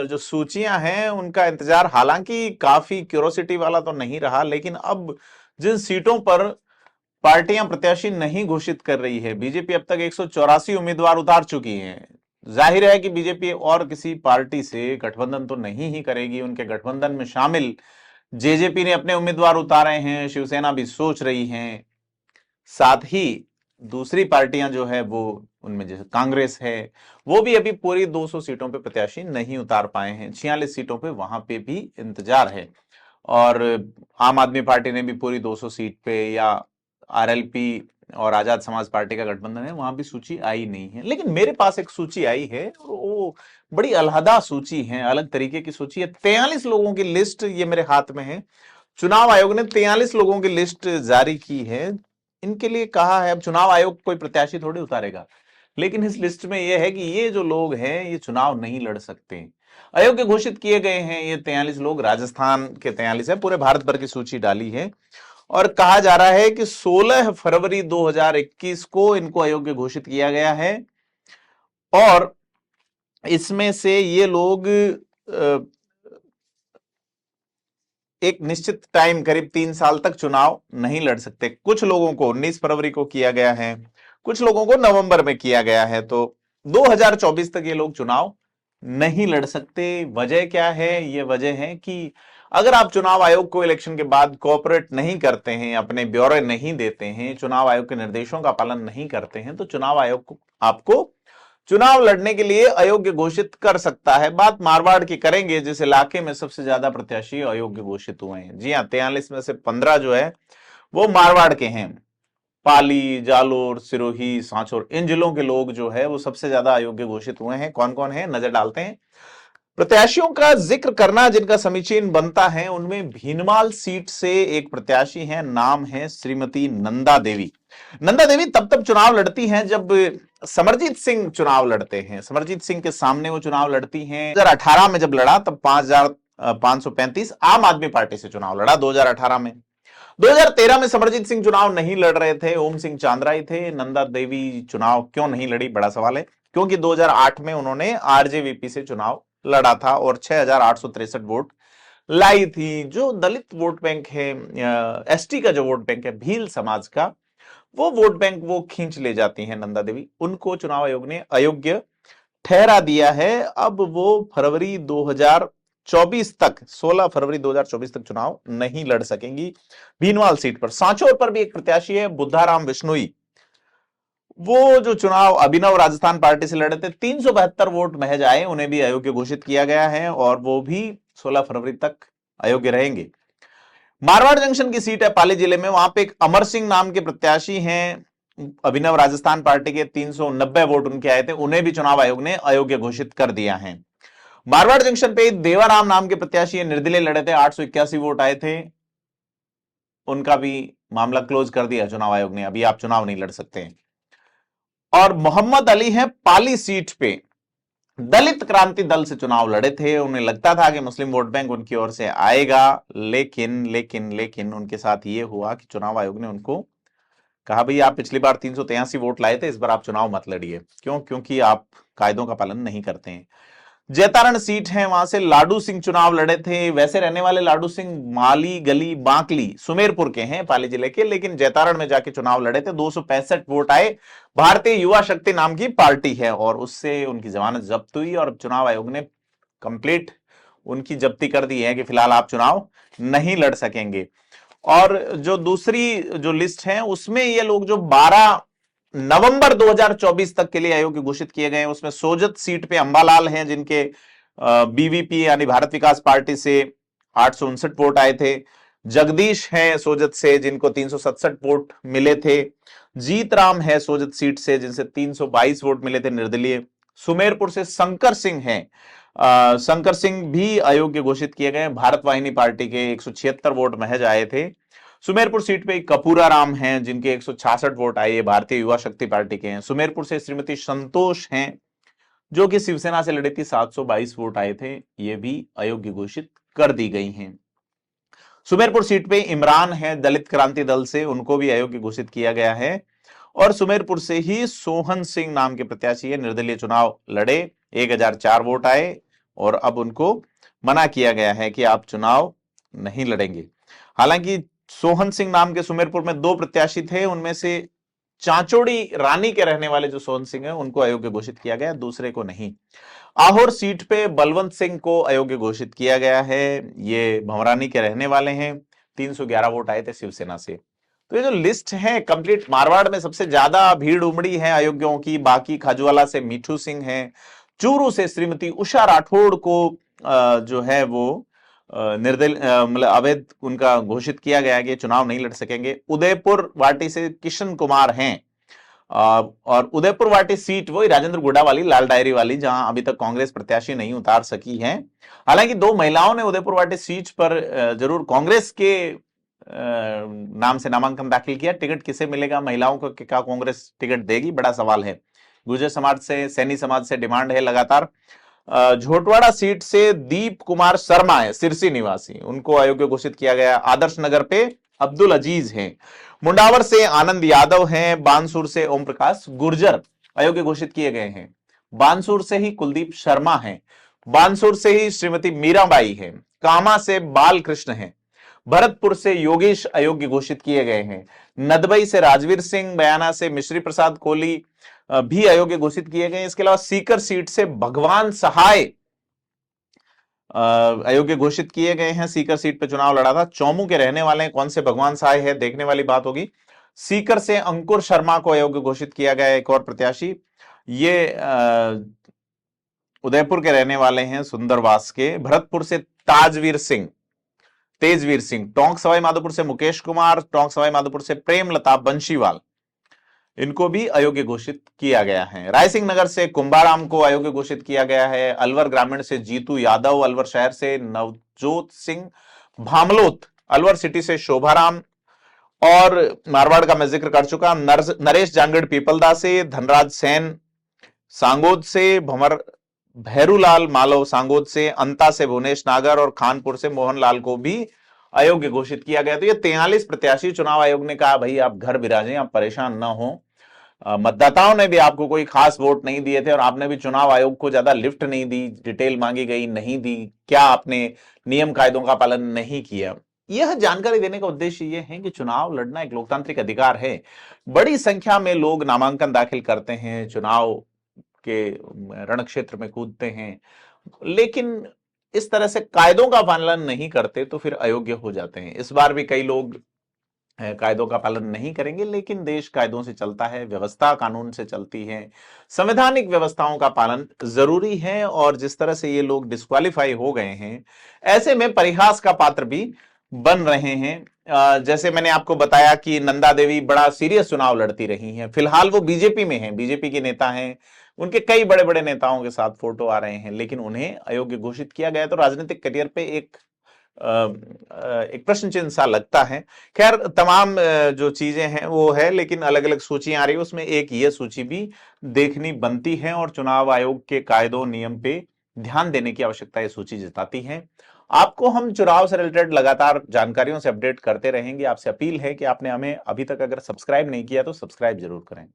जो सूचियां हैं उनका इंतजार हालांकि काफी क्यूरोसिटी वाला तो नहीं रहा, लेकिन अब जिन सीटों पर पार्टियां प्रत्याशी नहीं घोषित कर रही है, बीजेपी अब तक 184 उम्मीदवार उतार चुकी है। जाहिर है कि बीजेपी और किसी पार्टी से गठबंधन तो नहीं ही करेगी। उनके गठबंधन में शामिल जेजेपी ने अपने उम्मीदवार उतारे हैं, शिवसेना भी सोच रही है, साथ ही दूसरी पार्टियां जो है वो उनमें जैसे कांग्रेस है, वो भी अभी पूरी 200 सीटों पे प्रत्याशी नहीं उतार पाए हैं। 46 सीटों पे वहां पे भी इंतजार है। और आम आदमी पार्टी ने भी पूरी 200 सीट पे, या आरएलपी और आजाद समाज पार्टी का गठबंधन है, वहां भी सूची आई नहीं है। लेकिन मेरे पास एक सूची आई है, वो बड़ी अलहदा सूची है, अलग तरीके की सूची है। 43 लोगों की लिस्ट ये मेरे हाथ में है। चुनाव आयोग ने 43 लोगों की लिस्ट जारी की है। इनके लिए कहा है, अब चुनाव आयोग कोई प्रत्याशी थोड़ी उतारेगा, लेकिन इस लिस्ट में यह है कि ये जो लोग हैं ये चुनाव नहीं लड़ सकते। अयोग्य घोषित किए गए हैं ये 43 लोग, राजस्थान के 43 है, पूरे भारत भर की सूची डाली है। और कहा जा रहा है कि 16 फरवरी 2021 को इनको अयोग्य घोषित किया गया है। और इसमें से ये लोग एक निश्चित टाइम, करीब 3 साल तक चुनाव नहीं लड़ सकते। कुछ लोगों को 19 फरवरी को किया गया है, कुछ लोगों को नवंबर में किया गया है। तो 2024 तक ये लोग चुनाव नहीं लड़ सकते। वजह क्या है? ये वजह है कि अगर आप चुनाव आयोग को इलेक्शन के बाद कोऑपरेट नहीं करते हैं, अपने ब्यौरे नहीं देते हैं, चुनाव आयोग के निर्देशों का पालन नहीं करते हैं, तो चुनाव आयोग को आपको चुनाव लड़ने के लिए अयोग्य घोषित कर सकता है। बात मारवाड़ की करेंगे, जिस इलाके में सबसे ज्यादा प्रत्याशी अयोग्य घोषित हुए हैं। जी हां, 43 में से 15 जो है वो मारवाड़ के हैं। पाली, जालोर, सिरोही, सांचौर, इन जिलों के लोग जो है वो सबसे ज्यादा अयोग्य घोषित हुए हैं। कौन कौन है, नजर डालते हैं। प्रत्याशियों का जिक्र करना जिनका समीचीन बनता है, उनमें भीनमाल सीट से एक प्रत्याशी है, नाम है श्रीमती नंदा देवी। नंदा देवी तब चुनाव लड़ती हैं जब समरजीत सिंह चुनाव लड़ते हैं। समरजीत सिंह के सामने वो चुनाव लड़ती हैं। 2018 में जब लड़ा तब 5535 आम आदमी पार्टी से चुनाव लड़ा 2018 में। 2013 में समरजीत सिंह चुनाव नहीं लड़ रहे थे, ओम सिंह चांद्राई थे। नंदा देवी चुनाव क्यों नहीं लड़ी, बड़ा सवाल है। क्योंकि 2008 में उन्होंने आरजेवीपी से चुनाव लड़ा था और 6863 वोट लाई थी। जो दलित वोट बैंक है, एसटी का जो वोट बैंक है, भील समाज का, वो वोट बैंक वो खींच ले जाती हैं नंदा देवी। उनको चुनाव आयोग ने अयोग्य ठहरा दिया है। अब वो फरवरी 2024 तक, 16 फरवरी 2024 तक चुनाव नहीं लड़ सकेंगी भीनमाल सीट पर। सांचौर पर भी एक प्रत्याशी है, बुद्धाराम बिश्नोई। वो जो चुनाव अभिनव राजस्थान पार्टी से लड़े थे, 372 वोट महज आए, उन्हें भी अयोग्य घोषित किया गया है और वो भी 16 फरवरी तक अयोग्य रहेंगे। मारवाड़ जंक्शन की सीट है पाली जिले में, वहां पे एक अमर सिंह नाम के प्रत्याशी हैं, अभिनव राजस्थान पार्टी के। 390 वोट उनके आए थे, उन्हें भी चुनाव आयोग ने अयोग्य घोषित कर दिया है। मारवाड़ जंक्शन पे देवाराम नाम के प्रत्याशी निर्दलीय लड़े थे, 881 वोट आए थे, उनका भी मामला क्लोज कर दिया चुनाव आयोग ने, अभी आप चुनाव नहीं लड़ सकते। और मोहम्मद अली हैं पाली सीट पे, दलित क्रांति दल से चुनाव लड़े थे। उन्हें लगता था कि मुस्लिम वोट बैंक उनकी ओर से आएगा, लेकिन उनके साथ ये हुआ कि चुनाव आयोग ने उनको कहा, भाई आप पिछली बार 383 वोट लाए थे, इस बार आप चुनाव मत लड़िए। क्यों? क्योंकि आप कायदों का पालन नहीं करते हैं। जैतारण सीट है, वहां से लाडू सिंह चुनाव लड़े थे। वैसे रहने वाले लाडू सिंह माली गली बांकली सुमेरपुर के हैं, पाली जिले के, लेकिन जैतारण में जाके चुनाव लड़े थे। 265 वोट आए। भारतीय युवा शक्ति नाम की पार्टी है और उससे उनकी जमानत जब्त हुई और चुनाव आयोग ने कंप्लीट उनकी जब्ती कर दी है कि फिलहाल आप चुनाव नहीं लड़ सकेंगे। और जो दूसरी जो लिस्ट है उसमें ये लोग जो 12 नवंबर 2024 तक के लिए अयोग्य घोषित किए गए हैं, उसमें सोजत सीट पे अंबालाल हैं, जिनके बीवीपी यानी भारत विकास पार्टी से 859 वोट आए थे। जगदीश हैं सोजत से, जिनको 367 वोट मिले थे। जीत राम है सोजत सीट से, जिनसे 322 वोट मिले थे निर्दलीय। सुमेरपुर से शंकर सिंह हैं, शंकर सिंह भी अयोग्य घोषित किए गए। भारत वाहिनी पार्टी के 176 वोट महज आए थे। सुमेरपुर सीट पे कपूरा राम हैं, जिनके 166 वोट आए, भारतीय युवा शक्ति पार्टी के हैं। सुमेरपुर से श्रीमती संतोष हैं, जो कि शिवसेना से लड़ी थी, 722 वोट आए थे, ये भी अयोग्य घोषित कर दी गई हैं। सुमेरपुर सीट पे इमरान है दलित क्रांति दल से, उनको भी अयोग्य घोषित किया गया है। और सुमेरपुर से ही सोहन सिंह नाम के प्रत्याशी है, निर्दलीय चुनाव लड़े, 1004 वोट आए, और अब उनको मना किया गया है कि आप चुनाव नहीं लड़ेंगे। हालांकि सोहन सिंह नाम के सुमेरपुर में 2 प्रत्याशी थे, उनमें से चांचोड़ी रानी के रहने वाले जो सोहन सिंह है उनको अयोग्य घोषित किया गया, दूसरे को नहीं। आहोर सीट पे बलवंत सिंह को अयोग्य घोषित किया गया है, ये भंवरानी के रहने वाले हैं, 311 वोट आए थे शिवसेना से। तो ये जो लिस्ट है कंप्लीट, मारवाड़ में सबसे ज्यादा भीड़ उमड़ी है अयोग्यों की, बाकी खाजुवाला से मीठू सिंह है, चूरू से श्रीमती उषा राठौड़ को जो है वो निर्दल मतलब अवैध उनका घोषित किया गया कि चुनाव नहीं लड़ सकेंगे। उदयपुर वाटी से किशन कुमार हैं, और उदयपुर वाटी सीट वही राजेंद्र गुडा वाली, लाल डायरी वाली, जहां अभी तक कांग्रेस प्रत्याशी नहीं उतार सकी है। हालांकि 2 महिलाओं ने उदयपुर वाटी सीट पर जरूर कांग्रेस के नाम से नामांकन दाखिल किया। टिकट किसे मिलेगा, महिलाओं को क्या कांग्रेस टिकट देगी, बड़ा सवाल है। गुर्जर समाज से, सैनी समाज से डिमांड है लगातार। झोटवाड़ा सीट से दीप कुमार शर्मा है, सिरसी निवासी, उनको अयोग्य घोषित किया गया। आदर्श नगर पे अब्दुल अजीज हैं। मुंडावर से आनंद यादव हैं। बानसूर से ओम प्रकाश गुर्जर अयोग्य घोषित किए गए हैं। बानसूर से ही कुलदीप शर्मा हैं। बानसूर से ही श्रीमती मीराबाई है। कामा से बालकृष्ण हैं। भरतपुर से योगेश अयोग्य घोषित किए गए हैं। नदबई से राजवीर सिंह, बयाना से मिश्री प्रसाद कोहली भी अयोग्य घोषित किए गए। इसके अलावा सीकर सीट से भगवान सहाय अयोग्य घोषित किए गए हैं। सीकर सीट पे चुनाव लड़ा था, चौमू के रहने वाले हैं। कौन से भगवान सहाय है, देखने वाली बात होगी। सीकर से अंकुर शर्मा को अयोग्य घोषित किया गया, एक और प्रत्याशी, ये उदयपुर के रहने वाले हैं, सुंदरवास के। भरतपुर से तेजवीर सिंह, टोंक सवाई माधोपुर से मुकेश कुमार, टोंक सवाई माधोपुर से प्रेमलता बंशीवाल, इनको भी अयोग्य घोषित किया गया है। रायसिंह नगर से कुंभाराम को अयोग्य घोषित किया गया है। अलवर ग्रामीण से जीतू यादव, अलवर शहर से नवजोत सिंह, भामलोत अलवर सिटी से शोभाराम, और मारवाड़ का मैं जिक्र कर चुका, नरेश जांगड़ पीपलदा से, धनराज सेन सांगोद से, भंवर भैरूलाल मालव सांगोद से, अंता से भुवनेश नागर, और खानपुर से मोहनलाल को भी अयोग्य घोषित किया गया। तो ये 43 प्रत्याशी चुनाव आयोग ने कहा भाई आप घर विराजें, आप परेशान ना हो। मतदाताओं ने भी आपको कोई खास वोट नहीं दिए थे और आपने भी चुनाव आयोग को ज्यादा लिफ्ट नहीं दी, डिटेल मांगी गई नहीं दी, क्या आपने नियम कायदों का पालन नहीं किया। यह जानकारी देने का उद्देश्य यह है कि चुनाव लड़ना एक लोकतांत्रिक अधिकार है। बड़ी संख्या में लोग नामांकन दाखिल करते हैं, चुनाव के रण क्षेत्र में कूदते हैं, लेकिन इस तरह से कायदों का पालन नहीं करते तो फिर अयोग्य हो जाते हैं। इस बार भी कई लोग कायदों का पालन नहीं करेंगे, लेकिन देश कायदों से चलता है, व्यवस्था कानून से चलती है, संवैधानिक व्यवस्थाओं का पालन जरूरी है। और जिस तरह से ये लोग डिस्क्वालीफाई हो गए हैं, ऐसे में परिहास का पात्र भी बन रहे हैं। जैसे मैंने आपको बताया कि नंदा देवी बड़ा सीरियस चुनाव लड़ती रही हैं, फिलहाल वो बीजेपी में हैं, बीजेपी के नेता हैं, उनके कई बड़े बड़े नेताओं के साथ फोटो आ रहे हैं, लेकिन उन्हें अयोग्य घोषित किया गया। तो राजनीतिक करियर पे एक प्रश्न चिन्ह सा लगता है। खैर तमाम जो चीजें हैं वो है, लेकिन अलग अलग सूचियां आ रही है, उसमें एक ये सूची भी देखनी बनती है और चुनाव आयोग के कायदों नियम पे ध्यान देने की आवश्यकता ये सूची जताती है। आपको हम चुनाव से रिलेटेड लगातार जानकारियों से अपडेट करते रहेंगे। आपसे अपील है कि आपने हमें अभी तक अगर सब्सक्राइब नहीं किया तो सब्सक्राइब जरूर करें।